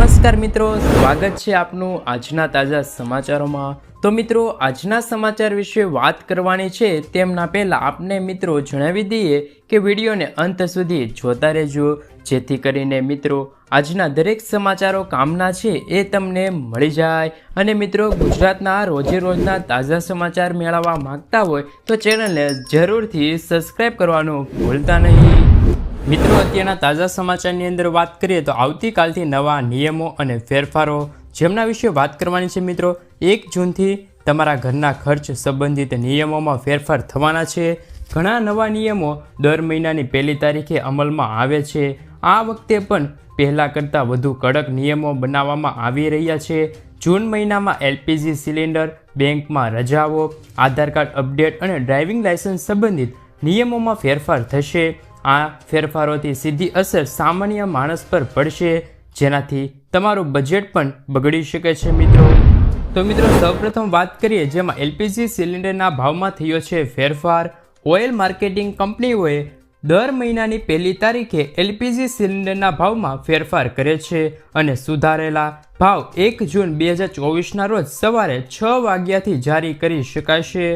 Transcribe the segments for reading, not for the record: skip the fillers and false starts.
નમસ્કાર મિત્રો, સ્વાગત છે આપનું આજના તાજા સમાચારોમાં। તો મિત્રો, આજના સમાચાર વિશે વાત કરવાની છે તેમના પહેલાં આપને મિત્રો જણાવી દઈએ કે વિડીયોને અંત સુધી જોતા રહેજો, જેથી કરીને મિત્રો આજના દરેક સમાચારો કામના છે એ તમને મળી જાય। અને મિત્રો, ગુજરાતના રોજે રોજના તાજા સમાચાર મેળવવા માંગતા હોય તો ચેનલને જરૂરથી સબસ્ક્રાઈબ કરવાનું ભૂલતા નહીં। મિત્રો, અત્યારના તાજા સમાચારની અંદર વાત કરીએ તો આવતીકાલથી નવા નિયમો અને ફેરફારો જેમના વિશે વાત કરવાની છે મિત્રો। 1 જૂનથી તમારા ઘરના ખર્ચ સંબંધિત નિયમોમાં ફેરફાર થવાના છે। ઘણા નવા નિયમો દર મહિનાની 1લી તારીખે અમલમાં આવે છે। આ વખતે પણ પહેલાં કરતાં વધુ કડક નિયમો બનાવવામાં આવી રહ્યા છે। જૂન મહિનામાં LPG સિલિન્ડર, બેંકમાં રજાઓ, આધાર કાર્ડ અપડેટ અને ડ્રાઇવિંગ લાયસન્સ સંબંધિત નિયમોમાં ફેરફાર થશે। આ ફેરફારોથી સીધી અસર સામાન્ય માણસ પર પડશે, જેનાથી તમારું બજેટ પણ બગડી શકે છે મિત્રો। તો મિત્રો, સૌપ્રથમ વાત કરીએ જેમાં LPG સિલિન્ડરના ભાવમાં થયો છે ફેરફાર। ઓઇલ માર્કેટિંગ કંપનીઓએ દર મહિનાની 1લી તારીખે LPG સિલિન્ડરના ભાવમાં ફેરફાર કરે છે અને સુધારેલા ભાવ 1 જૂન 2024ના રોજ સવારે 6 વાગ્યાથી જારી કરી શકાશે।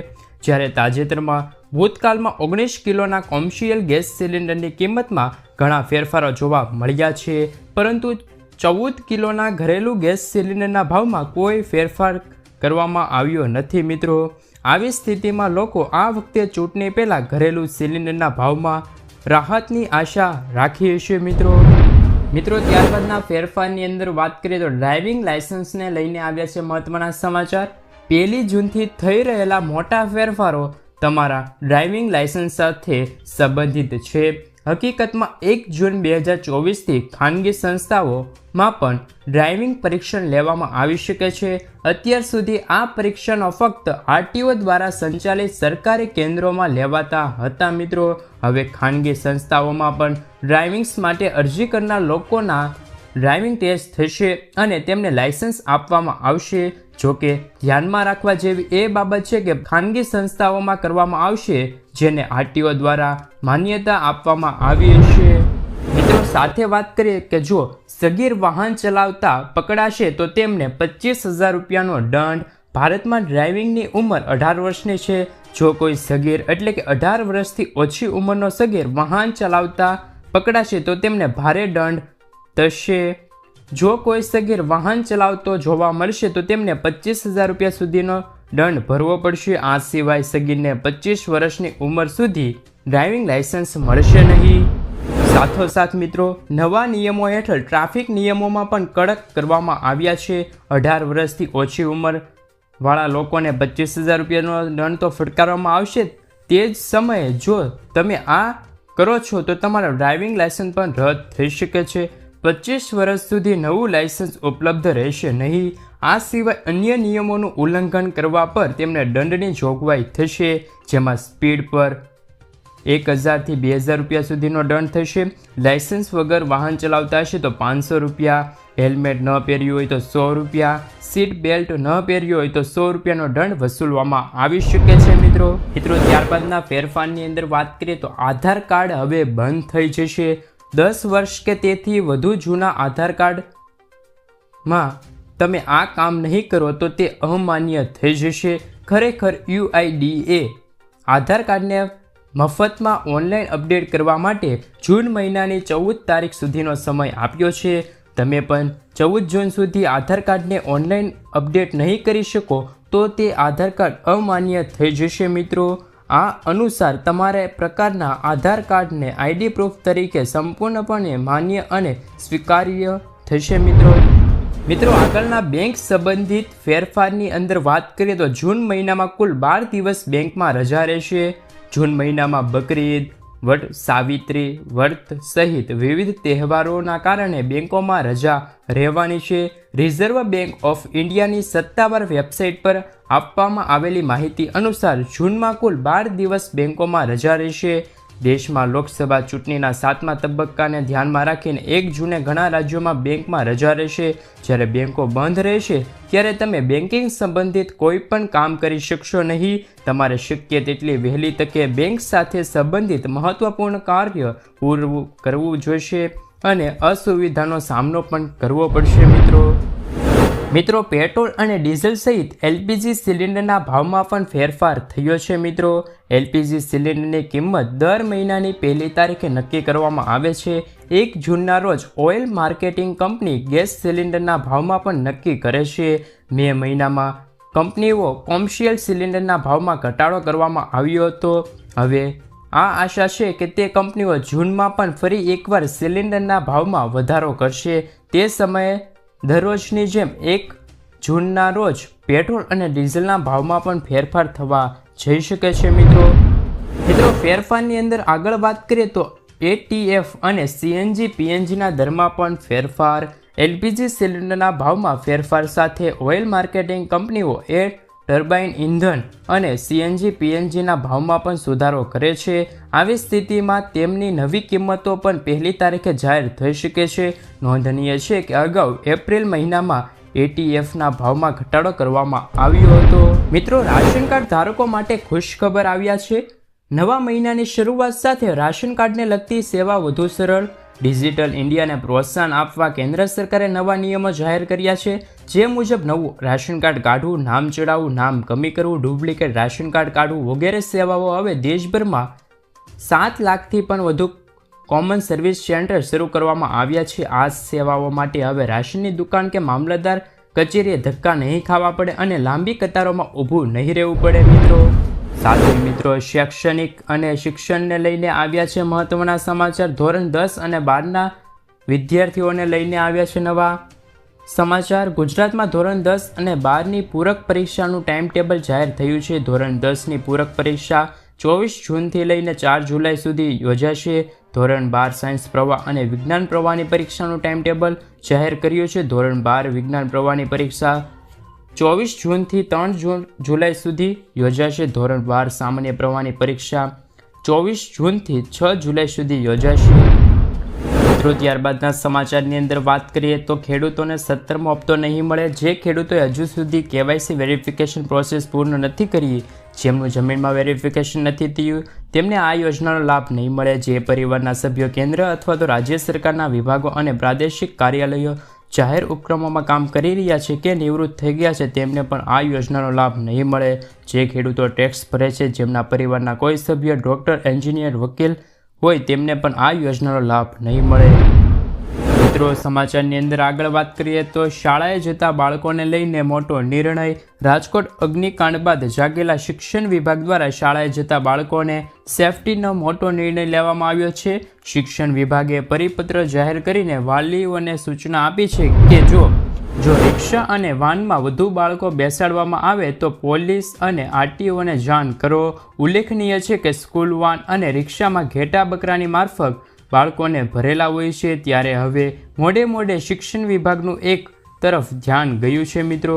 જ્યારે તાજેતરમાં ભૂતકાળમાં 19 કિલોના કોમર્શિયલ ગેસ સિલિન્ડરની કિંમતમાં ઘણા ફેરફારો જોવા મળ્યા છે, પરંતુ 14 કિલોના ઘરેલું ગેસ સિલિન્ડરના ભાવમાં કોઈ ફેરફાર કરવામાં આવ્યો નથી મિત્રો। આવી સ્થિતિમાં લોકો આ વખતે ચૂંટણી પહેલાં ઘરેલું સિલિન્ડરના ભાવમાં રાહતની આશા રાખી હશે મિત્રો। ત્યારબાદના ફેરફારની અંદર વાત કરીએ તો ડ્રાઇવિંગ લાયસન્સને લઈને આવ્યા છે મહત્વના સમાચાર। 1 જૂનથી થઈ રહેલા મોટા ફેરફારો તમારા ડ્રાઇવિંગ લાયસન્સ સાથે સંબંધિત છે। હકીકતમાં 1 જૂન 2024થી ખાનગી સંસ્થાઓમાં પણ ડ્રાઇવિંગ પરીક્ષણ લેવામાં આવી શકે છે। અત્યાર સુધી આ પરીક્ષણો ફક્ત RTO દ્વારા સંચાલિત સરકારી કેન્દ્રોમાં લેવાતા હતા મિત્રો। હવે ખાનગી સંસ્થાઓમાં પણ ડ્રાઇવિંગ્સ માટે અરજી કરનાર લોકોના ડ્રાઇવિંગ ટેસ્ટ થશે અને તેમને લાયસન્સ આપવામાં આવશે। જોકે ધ્યાનમાં રાખવા જેવી એ બાબત છે કે ખાનગી સંસ્થાઓમાં કરવામાં આવશે જેને RTO દ્વારા માન્યતા આપવામાં આવી હશે મિત્રો। સાથે વાત કરીએ કે જો સગીર વાહન ચલાવતા પકડાશે તો તેમને 25,000 રૂપિયાનો દંડ। ભારતમાં ડ્રાઇવિંગની ઉંમર 18 વર્ષની છે। જો કોઈ સગીર એટલે કે 18 વર્ષથી ઓછી ઉંમરનો સગીર વાહન ચલાવતા પકડાશે તો તેમને ભારે દંડ થશે। જો કોઈ સગીર વાહન ચલાવતો જોવા મળશે તો તેમને 25,000 રૂપિયા સુધીનો દંડ ભરવો પડશે। આ સિવાય સગીરને 25 વર્ષની ઉંમર સુધી ડ્રાઇવિંગ લાયસન્સ મળશે નહીં। સાથોસાથ મિત્રો, નવા નિયમો હેઠળ ટ્રાફિક નિયમોમાં પણ કડક કરવામાં આવ્યા છે। 18 વર્ષથી ઓછી ઉંમરવાળા લોકોને 25,000 રૂપિયાનો દંડ તો ફટકારવામાં આવશે। તે જ સમયે જો તમે આ કરો છો તો તમારો ડ્રાઇવિંગ લાયસન્સ પણ રદ થઈ શકે છે। 25 વર્ષ સુધી નવું લાયસન્સ ઉપલબ્ધ રહેશે નહીં। આ સિવાય અન્ય નિયમોનું ઉલ્લંઘન કરવા પર તેમને દંડની જોગવાઈ થશે, જેમાં સ્પીડ પર 1,000થી 2,000 રૂપિયા સુધીનો દંડ થશે। લાયસન્સ વગર વાહન ચલાવતા હશે તો 500 રૂપિયા, હેલ્મેટ ન પહેર્યું હોય તો 100 રૂપિયા, સીટ બેલ્ટ ન પહેર્યું હોય તો 100 રૂપિયાનો દંડ વસૂલવામાં આવી શકે છે મિત્રો। ત્યારબાદના ફેરફારની અંદર વાત કરીએ તો આધાર કાર્ડ હવે બંધ થઈ જશે। 10 વર્ષ કે તેથી વધુ જૂના આધાર કાર્ડમાં તમે આ કામ નહીં કરો તો તે અમાન્ય થઈ જશે। ખરેખર UIDએ આધાર કાર્ડને મફતમાં ઓનલાઈન અપડેટ કરવા માટે જૂન મહિનાની 14 તારીખ સુધીનો સમય આપ્યો છે। તમે પણ 14 જૂન સુધી આધાર કાર્ડને ઓનલાઈન અપડેટ નહીં કરી શકો તો તે આધાર કાર્ડ અમાન્ય થઈ જશે મિત્રો। આ અનુસાર તમારે પ્રકારના આધાર કાર્ડને ID પ્રૂફ તરીકે સંપૂર્ણપણે માન્ય અને સ્વીકાર્ય થશે મિત્રો। આગળના બેંક સંબંધિત ફેરફારની અંદર વાત કરીએ તો જૂન મહિનામાં કુલ 12 દિવસ બેંકમાં રજા રહેશે। જૂન મહિનામાં બકરીદ, વટ સાવિત્રી વ્રત સહિત વિવિધ તહેવારોના કારણે બેંકોમાં રજા રહેવાની છે। રિઝર્વ બેંક ઓફ ઇન્ડિયાની સત્તાવાર વેબસાઇટ પર આપવામાં આવેલી માહિતી અનુસાર જૂનમાં કુલ 12 દિવસ બેંકોમાં રજા રહેશે। દેશમાં લોકસભા ચૂંટણીના 7મા તબક્કાને ધ્યાનમાં રાખીને 1 જૂને ઘણા રાજ્યોમાં બેંકમાં રજા રહેશે। જ્યારે બેંકો બંધ રહેશે ત્યારે તમે બેન્કિંગ સંબંધિત કોઈ પણ કામ કરી શકશો નહીં। તમારે શક્ય તેટલી વહેલી તકે બેંક સાથે સંબંધિત મહત્વપૂર્ણ કાર્ય પૂરું કરવું જોઈશે। અને અસુવિધાનો સામનો પણ કરવો પડશે મિત્રો પેટ્રોલ અને ડીઝલ સહિત એલપીજી સિલિન્ડરના ભાવમાં પણ ફેરફાર થયો છે એલપીજી સિલિન્ડરની કિંમત દર મહિનાની 1લી તારીખે નક્કી કરવામાં આવે છે 1 જૂનના રોજ ઓઇલ માર્કેટિંગ કંપની ગેસ સિલિન્ડરના ભાવમાં પણ નક્કી કરે છે મે મહિનામાં કંપનીઓ કોમર્શિયલ સિલિન્ડરના ભાવમાં ઘટાડો કરવામાં આવ્યો હતો હવે આ આશા છે કે તે કંપનીઓ જૂનમાં પણ ફરી એકવાર સિલિન્ડરના ભાવમાં વધારો કરશે તે સમયે દરરોજની જેમ 1 જૂનના રોજ પેટ્રોલ અને ડીઝલના ભાવમાં પણ ફેરફાર થવા જઈ શકે છે મિત્રો ફેરફારની અંદર આગળ વાત કરીએ તો એટીએફ અને સીએનજી પીએનજીના દરમાં પણ ફેરફાર એલપીજી સિલિન્ડરના ભાવમાં ફેરફાર સાથે ઓઇલ માર્કેટિંગ કંપનીઓ ટર્બાઇન ઇંધણ અને સીએનજી પીએનજીના ભાવમાં પણ સુધારો કરે છે આવી સ્થિતિમાં તેમની નવી કિંમતો પણ 1લી તારીખે જાહેર થઈ શકે છે નોંધનીય છે કે અગાઉ એપ્રિલ મહિનામાં એટીએફના ભાવમાં ઘટાડો કરવામાં આવ્યો હતો મિત્રો રાશન કાર્ડ ધારકો માટે ખુશખબર આવ્યા છે નવા મહિનાની શરૂઆત સાથે રાશન કાર્ડને લગતી સેવા વધુ સરળ ડિજિટલ ઇન્ડિયાને પ્રોત્સાહન આપવા કેન્દ્ર સરકારે નવા નિયમો જાહેર કર્યા છે જે મુજબ નવું રાશન કાર્ડ કાઢવું નામ ચડાવવું નામ કમી કરવું ડુપ્લિકેટ રાશન કાર્ડ કાઢવું વગેરે સેવાઓ હવે દેશભરમાં 7 લાખથી પણ વધુ કોમન સર્વિસ સેન્ટર શરૂ કરવામાં આવ્યા છે આ સેવાઓ માટે હવે રાશનની દુકાન કે મામલતદાર કચેરીએ ધક્કા નહીં ખાવા પડે અને લાંબી કતારોમાં ઊભું નહીં રહેવું પડે મિત્રો શૈક્ષણિક અને શિક્ષણને લઈને આવ્યા છે મહત્વના સમાચાર ધોરણ 10 અને 12ના વિદ્યાર્થીઓને લઈને આવ્યા છે નવા સમાચાર ગુજરાતમાં ધોરણ 10 અને 12ની પૂરક પરીક્ષાનું ટાઈમ ટેબલ જાહેર થયું છે ધોરણ 10ની પૂરક પરીક્ષા 24 જૂનથી લઈને 4 જુલાઈ સુધી યોજાશે ધોરણ 12 સાયન્સ પ્રવાહ અને વિજ્ઞાન પ્રવાહની પરીક્ષાનું ટાઈમ ટેબલ જાહેર કર્યું છે ધોરણ 12 વિજ્ઞાન પ્રવાહની પરીક્ષા 24 જૂનથી 3 જુલાઈ સુધી યોજાશે ધોરણ 12 સામાન્ય પ્રવાહની પરીક્ષા 24 જૂનથી 6 જુલાઈ સુધી યોજાશે ત્યારબાદના સમાચારની અંદર વાત કરીએ તો ખેડૂતોને 17મો હપ્તો નહીં મળે જે ખેડૂતોએ હજુ સુધી કેવાયસી વેરિફિકેશન પ્રોસેસ પૂર્ણ નથી કરી જેમનું જમીનમાં વેરિફિકેશન નથી થયું તેમને આ યોજનાનો લાભ નહીં મળે જે પરિવારના સભ્યો કેન્દ્ર અથવા તો રાજ્ય સરકારના વિભાગો અને પ્રાદેશિક કાર્યાલયો જાહેર ઉપક્રમોમાં કામ કરી રહ્યા છે કે નિવૃત્ત થઈ ગયા છે તેમને પણ આ યોજનાનો લાભ નહીં મળે જે ખેડૂતો ટેક્સ ભરે છે જેમના પરિવારના કોઈ સભ્ય ડૉક્ટર એન્જિનિયર વકીલ હોય તેમને પણ આ યોજનાનો લાભ નહીં મળે મિત્રો સમાચારની અંદર આગળ વાત કરીએ તો શાળાએ જતા બાળકોને લઈને મોટો નિર્ણય રાજકોટ અગ્નિકાંડ બાદ જાગેલા શિક્ષણ વિભાગ દ્વારા શાળાએ જતા બાળકોને સેફટીનો મોટો નિર્ણય લેવામાં આવ્યો છે શિક્ષણ વિભાગે પરિપત્ર જાહેર કરીને વાલીઓને સૂચના આપી છે કે જો રિક્ષા અને વાનમાં વધુ બાળકો બેસાડવામાં આવે તો પોલીસ અને આરટીઓને જાણ કરો ઉલ્લેખનીય છે કે સ્કૂલ વાન અને રિક્ષામાં ઘેટા બકરાની મારફત બાળકોને ભરેલા હોય છે ત્યારે હવે મોડે શિક્ષણ વિભાગનું એક તરફ ધ્યાન ગયું છે મિત્રો